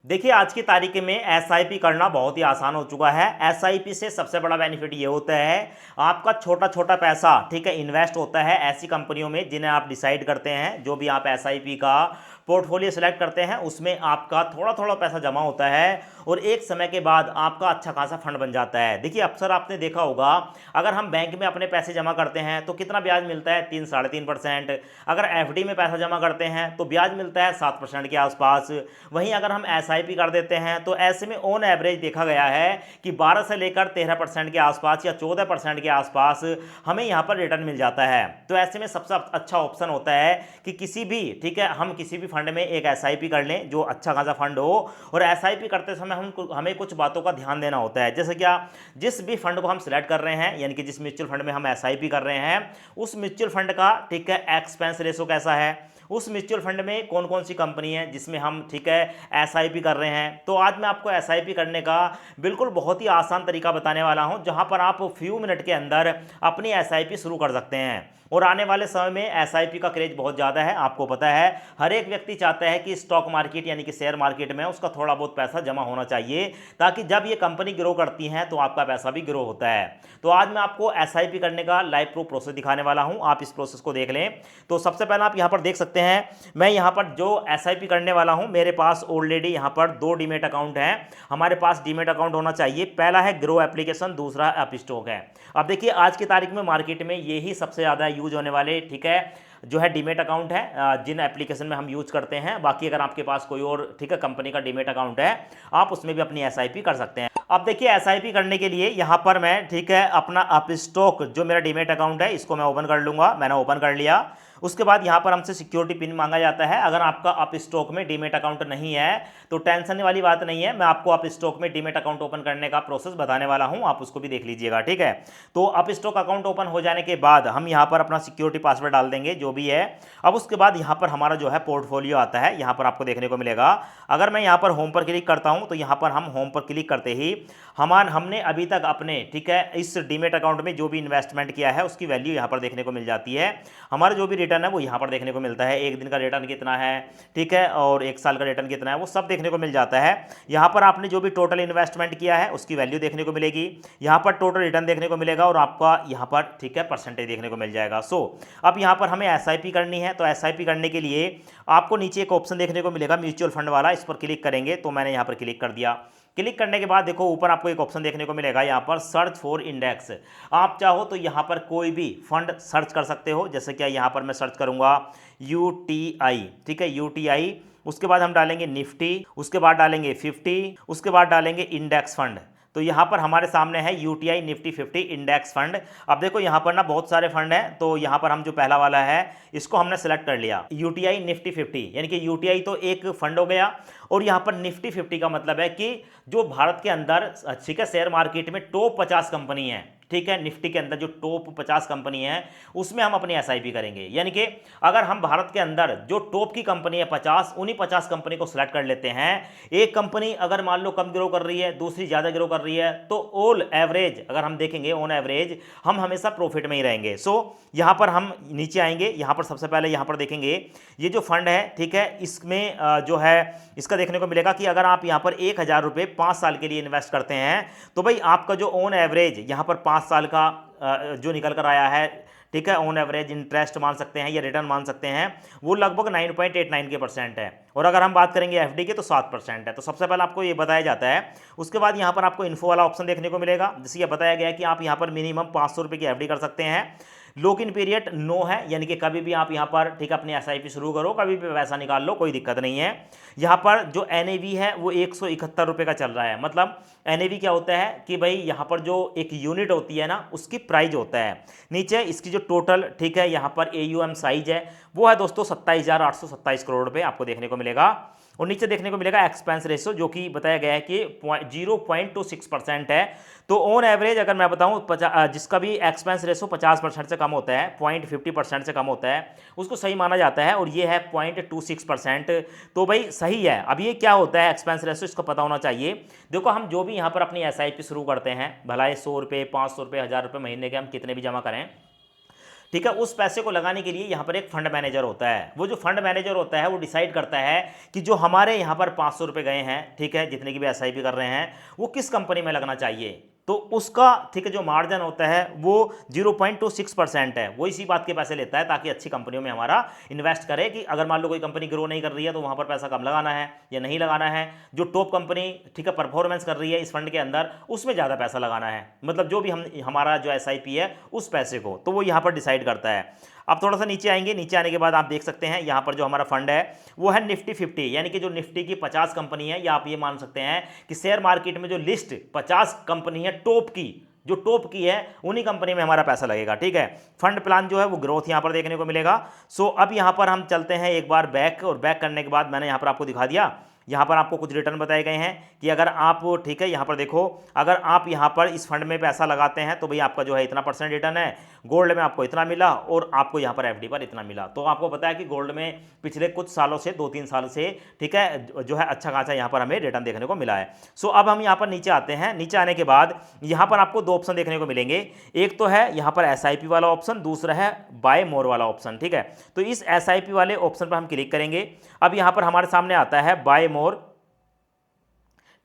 देखिए आज की तारीख में एसआईपी करना बहुत ही आसान हो चुका है। एसआईपी से सबसे बड़ा बेनिफिट ये होता है, आपका छोटा छोटा पैसा ठीक है इन्वेस्ट होता है ऐसी कंपनियों में जिन्हें आप डिसाइड करते हैं। जो भी आप एसआईपी का पोर्टफोलियो सेलेक्ट करते हैं उसमें आपका थोड़ा थोड़ा पैसा जमा होता है और एक समय के बाद आपका अच्छा खासा फंड बन जाता है। देखिए अक्सर आपने देखा होगा, अगर हम बैंक में अपने पैसे जमा करते हैं तो कितना ब्याज मिलता है, 3 साढ़े 3%। अगर एफडी में पैसा जमा करते हैं तो ब्याज मिलता है 7% के आसपास। वहीं अगर हम एसआईपी कर देते हैं तो ऐसे में ऑन एवरेज देखा गया है कि 12 से लेकर 13% के आसपास या 14% के आसपास हमें यहाँ पर रिटर्न मिल जाता है। तो ऐसे में सबसे अच्छा ऑप्शन होता है कि किसी भी ठीक है हम किसी भी फंड में एक एसआईपी कर लें जो अच्छा खासा फंड हो। और एसआईपी करते समय हमें कुछ बातों का ध्यान देना होता है, जैसे क्या, जिस भी फंड को हम सिलेक्ट कर रहे हैं यानी कि जिस म्यूचुअल फंड में हम एसआईपी कर रहे हैं उस म्यूचुअल फंड का ठीक है एक्सपेंस रेशो कैसा है, उस म्यूचुअल फंड में कौन कौन सी कंपनी है जिसमें हम ठीक है एसआईपी कर रहे हैं। तो आज मैं आपको एसआईपी करने का बिल्कुल बहुत ही आसान तरीका बताने वाला हूं जहां पर आप फ्यू मिनट के अंदर अपनी एसआईपी शुरू कर सकते हैं। और आने वाले समय में एसआईपी का क्रेज बहुत ज़्यादा है, आपको पता है हर एक व्यक्ति चाहता है कि स्टॉक मार्केट यानी कि शेयर मार्केट में उसका थोड़ा बहुत पैसा जमा होना चाहिए ताकि जब ये कंपनी ग्रो करती हैं तो आपका पैसा भी ग्रो होता है। तो आज मैं आपको एसआईपी करने का लाइव प्रूफ प्रोसेस दिखाने वाला हूं, आप इस प्रोसेस को देख लें। तो सबसे पहले आप यहां पर देख सकते हैं, मैं यहां पर जो एसआईपी करने वाला हूं मेरे पास ऑलरेडी यहां पर 2 डीमेट अकाउंट हैं। हमारे पास डीमेट अकाउंट होना चाहिए, पहला है ग्रो एप्लीकेशन, दूसरा एप स्टॉक है। अब देखिए आज की तारीख में मार्केट में यही सबसे ज़्यादा यूज होने वाले ठीक है जो है डीमेट अकाउंट है जिन एप्लीकेशन में हम यूज करते हैं। बाकी अगर आपके पास कोई और ठीक है कंपनी का डीमेट अकाउंट है आप उसमें भी अपनी एसआईपी कर सकते हैं। अब देखिए एसआईपी करने के लिए यहाँ पर मैं ठीक है अपना अप स्टॉक जो मेरा डीमेट अकाउंट है इसको मैं ओपन कर लूंगा। मैंने ओपन कर लिया। उसके बाद यहाँ पर हमसे सिक्योरिटी पिन मांगा जाता है। अगर आपका अप स्टॉक में डीमेट अकाउंट नहीं है तो टेंशन वाली बात नहीं है, मैं आपको अप स्टॉक में डीमेट अकाउंट ओपन करने का प्रोसेस बताने वाला हूँ, आप उसको भी देख लीजिएगा ठीक है। तो अप स्टॉक अकाउंट ओपन हो जाने के बाद हम यहाँ पर अपना सिक्योरिटी पासवर्ड डाल देंगे जो भी है। अब उसके बाद यहाँ पर हमारा जो है पोर्टफोलियो आता है, यहाँ पर आपको देखने को मिलेगा। अगर मैं यहाँ पर होम पर क्लिक करता हूँ तो यहाँ पर हम होम पर क्लिक करते ही हमने अभी तक अपने ठीक है इस डीमेट अकाउंट में जो भी इन्वेस्टमेंट किया है उसकी वैल्यू यहाँ पर देखने को मिल जाती है। हमारा जो भी रिटर्न है वो यहाँ पर देखने को मिलता है, एक दिन का रिटर्न कितना है ठीक है और एक साल का रिटर्न कितना है वो सब देखने को मिल जाता है। यहाँ पर आपने जो भी टोटल इन्वेस्टमेंट किया है उसकी वैल्यू देखने को मिलेगी, यहाँ पर टोटल रिटर्न देखने को मिलेगा और आपका यहाँ पर ठीक है परसेंटेज देखने को मिल जाएगा। अब यहाँ पर हमें एसआईपी करनी है तो एसआईपी करने के लिए आपको नीचे एक ऑप्शन देखने को मिलेगा म्यूचुअल फंड वाला, इस पर क्लिक करेंगे तो मैंने यहाँ पर क्लिक कर दिया। क्लिक करने के बाद देखो ऊपर आपको एक ऑप्शन देखने को मिलेगा यहाँ पर सर्च फॉर इंडेक्स। आप चाहो तो यहाँ पर कोई भी फंड सर्च कर सकते हो, जैसे कि यहाँ पर मैं सर्च करूँगा यूटीआई ठीक है यूटीआई। उसके बाद हम डालेंगे निफ्टी, उसके बाद डालेंगे 50, उसके बाद डालेंगे इंडेक्स फंड। तो यहाँ पर हमारे सामने है यूटीआई निफ्टी 50 इंडेक्स फंड। अब देखो यहाँ पर ना बहुत सारे फंड हैं तो यहाँ पर हम जो पहला वाला है इसको हमने सेलेक्ट कर लिया, यूटीआई निफ्टी 50, यानी कि यूटीआई तो एक फंड हो गया और यहाँ पर निफ्टी 50 का मतलब है कि जो भारत के अंदर ठीक है शेयर मार्केट में टॉप 50 कंपनी है ठीक है, निफ्टी के अंदर जो टॉप 50 कंपनी है उसमें हम अपनी एसआईपी करेंगे। यानी कि अगर हम भारत के अंदर जो टॉप की कंपनी है 50, उन्हीं 50 कंपनी को सिलेक्ट कर लेते हैं। एक कंपनी अगर मान लो कम ग्रो कर रही है दूसरी ज़्यादा ग्रो कर रही है तो ऑल एवरेज अगर हम देखेंगे ऑन एवरेज हम हमेशा प्रॉफिट में ही रहेंगे। यहाँ पर हम नीचे आएंगे, यहाँ पर सबसे पहले यहाँ पर देखेंगे ये जो फंड है ठीक है इसमें जो है इसका देखने को मिलेगा कि अगर आप यहाँ पर 1000 रुपये 5 साल के लिए इन्वेस्ट करते हैं तो भाई आपका जो ऑन एवरेज यहाँ पर 5 साल का जो निकल कर आया है ठीक है ऑन एवरेज इंटरेस्ट मान सकते हैं या रिटर्न मान सकते हैं वो लगभग 9.89 के % है। और अगर हम बात करेंगे एफडी के तो 7% है। तो सबसे पहले आपको ये बताया जाता है। उसके बाद यहाँ पर आपको इन्फो वाला ऑप्शन देखने को मिलेगा, जिससे ये बताया गया है कि आप यहाँ पर मिनिमम 500 रुपये की एफडी कर सकते हैं। लॉक इन पीरियड नो है, यानी कि कभी भी आप यहाँ पर ठीक अपनी एसआईपी शुरू करो कभी भी पैसा निकाल लो कोई दिक्कत नहीं है। यहाँ पर जो एनएवी है वो 171 रुपये का चल रहा है। मतलब एनएवी क्या होता है कि भाई यहाँ पर जो एक यूनिट होती है ना उसकी प्राइस होता है। नीचे इसकी जो टोटल ठीक है यहाँ पर एयूएम साइज है वो है दोस्तों 27,827 करोड़ रुपये आपको देखने को मिलेगा। और नीचे देखने को मिलेगा एक्सपेंस रेशो जो कि बताया गया है कि 0.26% है। तो ऑन एवरेज अगर मैं बताऊं जिसका भी एक्सपेंस रेशो 50% से कम होता है 0.50% से कम होता है उसको सही माना जाता है और ये है 0.26%। तो भाई सही है। अब ये क्या होता है एक्सपेंस रेशो इसको पता होना चाहिए। देखो हम जो भी यहाँ पर अपनी एसआईपी शुरू करते हैं भला 100 रुपये 500 रुपये 1000 रुपये महीने के हम कितने भी जमा करें ठीक है। उस पैसे को लगाने के लिए यहाँ पर एक फंड मैनेजर होता है। वो जो फंड मैनेजर होता है वो डिसाइड करता है कि जो हमारे यहाँ पर 500 रुपये गए हैं, ठीक है, जितने की भी एसआईपी कर रहे हैं, वो किस कंपनी में लगना चाहिए। तो उसका, ठीक है, जो मार्जिन होता है वो 0.26% है। वो इसी बात के पैसे लेता है ताकि अच्छी कंपनियों में हमारा इन्वेस्ट करे, कि अगर मान लो कोई कंपनी ग्रो नहीं कर रही है तो वहाँ पर पैसा कम लगाना है या नहीं लगाना है। जो टॉप कंपनी, ठीक है, परफॉर्मेंस कर रही है इस फंड के अंदर, उसमें ज़्यादा पैसा लगाना है। मतलब जो भी हमारा जो एसआईपी है उस पैसे को, तो वो यहाँ पर डिसाइड करता है। अब थोड़ा सा नीचे आएंगे, नीचे आने के बाद आप देख सकते हैं यहाँ पर जो हमारा फंड है वो है निफ्टी 50, यानी कि जो निफ्टी की 50 कंपनी है, या आप ये मान सकते हैं कि शेयर मार्केट में जो लिस्ट 50 कंपनी है टॉप की, जो टॉप की है, उन्हीं कंपनी में हमारा पैसा लगेगा। ठीक है। फंड प्लान जो है वो ग्रोथ यहाँ पर देखने को मिलेगा। सो अब यहाँ पर हम चलते हैं एक बार बैक, और बैक करने के बाद मैंने यहाँ पर आपको दिखा दिया, यहाँ पर आपको कुछ रिटर्न बताए गए हैं कि अगर आप, ठीक है, यहाँ पर देखो, अगर आप यहाँ पर इस फंड में पैसा लगाते हैं तो भाई आपका जो है इतना % रिटर्न है, गोल्ड में आपको इतना मिला, और आपको यहाँ पर एफडी पर इतना मिला। तो आपको पता है कि गोल्ड में पिछले कुछ सालों से, 2-3 साल से, ठीक है, जो है अच्छा खासा यहाँ पर हमें रिटर्न देखने को मिला है। सो अब हम यहाँ पर नीचे आते हैं। नीचे आने के बाद यहाँ पर आपको 2 ऑप्शन देखने को मिलेंगे। एक तो है यहाँ पर एसआईपी वाला ऑप्शन, दूसरा है बाय मोर वाला ऑप्शन। ठीक है। तो इस एसआईपी वाले ऑप्शन पर हम क्लिक करेंगे। अब यहाँ पर हमारे सामने आता है बाय मोर,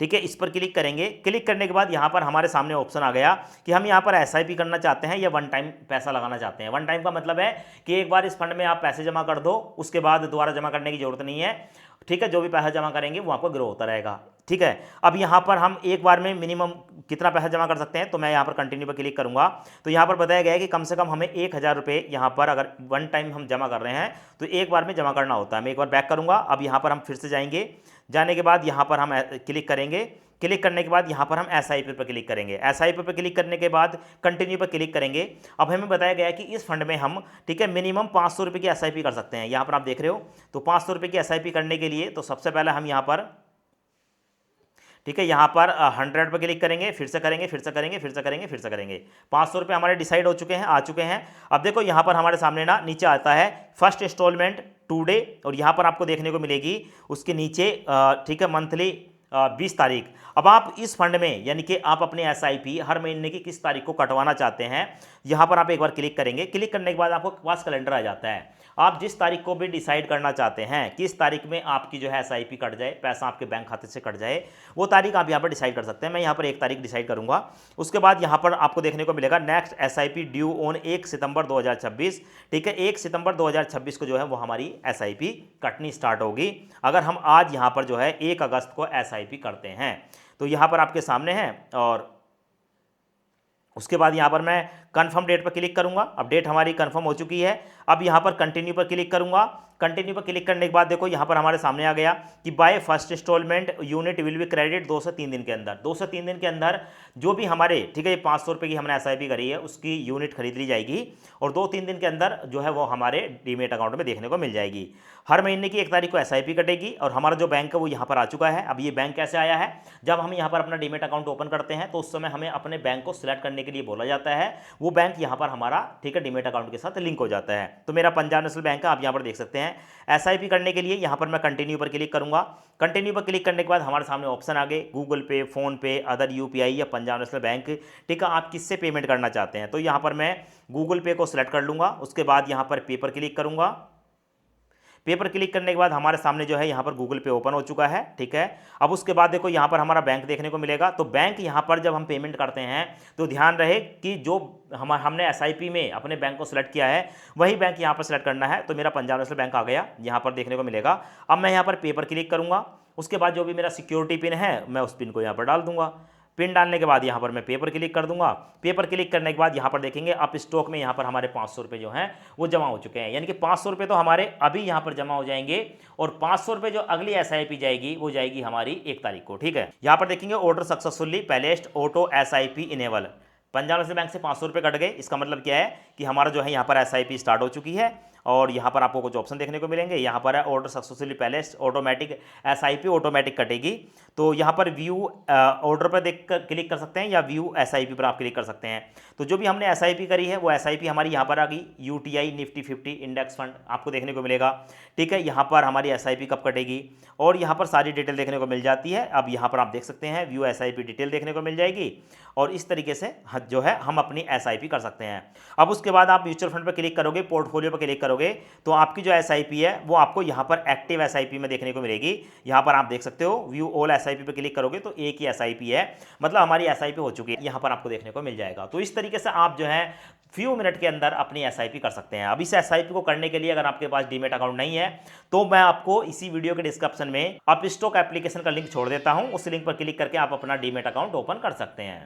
ठीक है, इस पर क्लिक करेंगे। क्लिक करने के बाद यहाँ पर हमारे सामने ऑप्शन आ गया कि हम यहाँ पर एसआईपी करना चाहते हैं या वन टाइम पैसा लगाना चाहते हैं। वन टाइम का मतलब है कि एक बार इस फंड में आप पैसे जमा कर दो, उसके बाद दोबारा जमा करने की जरूरत नहीं है। ठीक है। जो भी पैसा जमा करेंगे वो आपको ग्रो होता रहेगा। ठीक है। अब यहाँ पर हम एक बार में मिनिमम कितना पैसा जमा कर सकते हैं, तो मैं यहाँ पर कंटिन्यू पर क्लिक करूँगा। तो यहाँ पर बताया गया है कि कम से कम हमें 1000 रुपये यहाँ पर अगर वन टाइम हम जमा कर रहे हैं तो एक बार में जमा करना होता है। मैं एक बार बैक करूँगा। अब यहाँ पर हम फिर से जाएंगे। जाने के बाद यहाँ पर हम क्लिक करेंगे। क्लिक करने के बाद यहाँ पर हम एसआईपी पर क्लिक करेंगे। एसआईपी पर क्लिक करने के बाद कंटिन्यू पर क्लिक करेंगे। अब हमें बताया गया है कि इस फंड में हम, ठीक है, मिनिमम 500 रुपये की एसआईपी कर सकते हैं। यहाँ पर आप देख रहे हो, तो 500 रुपये की एसआईपी करने के लिए तो सबसे पहले हम यहाँ पर, ठीक है, यहाँ पर 100 पर क्लिक करेंगे, फिर से करेंगे, फिर से करेंगे, फिर से करेंगे, फिर से करेंगे। 500 रुपये हमारे डिसाइड हो चुके हैं, आ चुके हैं। अब देखो यहाँ पर हमारे सामने ना नीचे आता है फर्स्ट इंस्टॉलमेंट टुडे, और यहाँ पर आपको देखने को मिलेगी उसके नीचे, ठीक है, मंथली 20 तारीख। अब आप इस फंड में, यानी कि आप अपने एसआईपी हर महीने की किस तारीख को कटवाना चाहते हैं, यहाँ पर आप एक बार क्लिक करेंगे। क्लिक करने के बाद आपको पास कैलेंडर आ जाता है। आप जिस तारीख को भी डिसाइड करना चाहते हैं किस तारीख में आपकी जो है एसआईपी कट जाए, पैसा आपके बैंक खाते से कट जाए, वो तारीख आप यहाँ पर डिसाइड कर सकते हैं। मैं यहाँ पर 1 तारीख डिसाइड करूँगा। उसके बाद यहाँ पर आपको देखने को मिलेगा नेक्स्ट एसआईपी ड्यू ऑन 1 सितंबर 2026। ठीक है। 1 सितंबर 2026 को जो है वो हमारी एसआईपी कटनी स्टार्ट होगी, अगर हम आज यहाँ पर जो है 1 अगस्त को एसआईपी करते हैं। तो यहाँ पर आपके सामने है, और उसके बाद यहाँ पर मैं कंफर्म डेट पर क्लिक करूँगा। अब डेट हमारी कंफर्म हो चुकी है। अब यहाँ पर कंटिन्यू पर क्लिक करूँगा। कंटिन्यू पर क्लिक करने के बाद देखो यहाँ पर हमारे सामने आ गया कि by first instalment unit will be credit 2 से 3 दिन के अंदर। 2 से 3 दिन के अंदर जो भी हमारे, ठीक है, ये 500 रुपये की हमने एसआईपी करी है उसकी यूनिट खरीद ली जाएगी, और 2-3 दिन के अंदर जो है वो हमारे डीमेट अकाउंट में देखने को मिल जाएगी। हर महीने की 1 तारीख को एसआईपी कटेगी, और हमारा जो बैंक है वो यहाँ पर आ चुका है। अब ये बैंक कैसे आया है, जब हम यहाँ पर अपना डीमेट अकाउंट ओपन करते हैं तो उस समय हमें अपने बैंक को सिलेक्ट करने के लिए बोला जाता है। वो बैंक यहाँ पर हमारा, ठीक है, डीमेट अकाउंट के साथ लिंक हो जाता है। तो मेरा पंजाब नेशनल बैंक है, आप यहाँ पर देख सकते हैं। एसआईपी करने के लिए यहाँ पर मैं कंटिन्यू पर क्लिक करूँगा। कंटिन्यू पर क्लिक करने के बाद हमारे सामने ऑप्शन आ गए गूगल पे, फोन पे, अदर यूपीआई या पंजाब नेशनल बैंक। ठीक है। आप किससे पेमेंट करना चाहते हैं, तो यहाँ पर मैं गूगल पे को सिलेक्ट कर लूँगा। उसके बाद यहाँ पर पे पर क्लिक करूँगा। पे पर क्लिक करने के बाद हमारे सामने जो है यहाँ पर गूगल पे ओपन हो चुका है। ठीक है। अब उसके बाद देखो यहाँ पर हमारा बैंक देखने को मिलेगा। तो बैंक यहाँ पर जब हम पेमेंट करते हैं तो ध्यान रहे कि जो हमने एसआईपी में अपने बैंक को सिलेक्ट किया है वही बैंक यहाँ पर सिलेक्ट करना है। तो मेरा पंजाब नेशनल बैंक आ गया, यहाँ पर देखने को मिलेगा। अब मैं यहाँ पर पे पर क्लिक करूँगा। उसके बाद जो भी मेरा सिक्योरिटी पिन है मैं उस पिन को यहाँ पर डाल दूंगा। पिन डालने के बाद यहाँ पर मैं पे पर क्लिक कर दूंगा। पे पर क्लिक करने के बाद यहाँ पर देखेंगे आप स्टॉक में यहाँ पर हमारे 500 रुपये जो हैं वो जमा हो चुके हैं, यानी कि 500 रुपये तो हमारे अभी यहाँ पर जमा हो जाएंगे, और 500 रुपये जो अगली एसआईपी जाएगी वो जाएगी हमारी 1 तारीख को। ठीक है। यहाँ पर देखेंगे order successfully placed auto SIP enable. Punjab national bank से 500 रुपये कट गए। इसका मतलब क्या है कि हमारा जो है यहाँ पर एसआईपी स्टार्ट हो चुकी है। और यहाँ पर आपको कुछ ऑप्शन देखने को मिलेंगे। यहाँ पर है order successfully palace, automatic SIP automatic कटेगी। तो यहाँ पर व्यू ऑर्डर पर देख कर क्लिक कर सकते हैं या व्यू एसआईपी पर आप क्लिक कर सकते हैं। तो जो भी हमने एसआईपी करी है वो एसआईपी हमारी यहाँ पर आ गई, यूटीआई निफ्टी 50 इंडेक्स फंड आपको देखने को मिलेगा। ठीक है, यहाँ पर हमारी एसआईपी कब कटेगी और यहाँ पर सारी डिटेल देखने को मिल जाती है। अब यहाँ पर आप देख सकते हैं व्यू एसआईपी डिटेल देखने को मिल जाएगी और इस तरीके से जो है हम अपनी एसआईपी कर सकते हैं। अब उसके बाद आप म्यूचुअल फंड पर क्लिक करोगे, पोर्टफोलियो पर क्लिक करोगे तो आपकी जो एसआईपी है वो आपको यहाँ पर एक्टिव एसआईपी में देखने को मिलेगी। यहाँ पर आप देख सकते हो व्यू ऑल एसआईपी पे क्लिक करोगे तो एक ही एसआईपी है, मतलब हमारी एसआईपी हो चुकी है, यहाँ पर आपको देखने को मिल जाएगा। तो इस तरीके से आप जो है फ्यू मिनट के अंदर अपनी एसआईपी कर सकते हैं। अब इस एसआईपी को करने के लिए अगर आपके पास डीमेट अकाउंट नहीं है तो मैं आपको इसी वीडियो के डिस्क्रिप्शन में अपस्टॉक एप्लीकेशन का लिंक छोड़ देता हूं, उस लिंक पर क्लिक करके आप अपना डीमेट अकाउंट ओपन कर सकते हैं।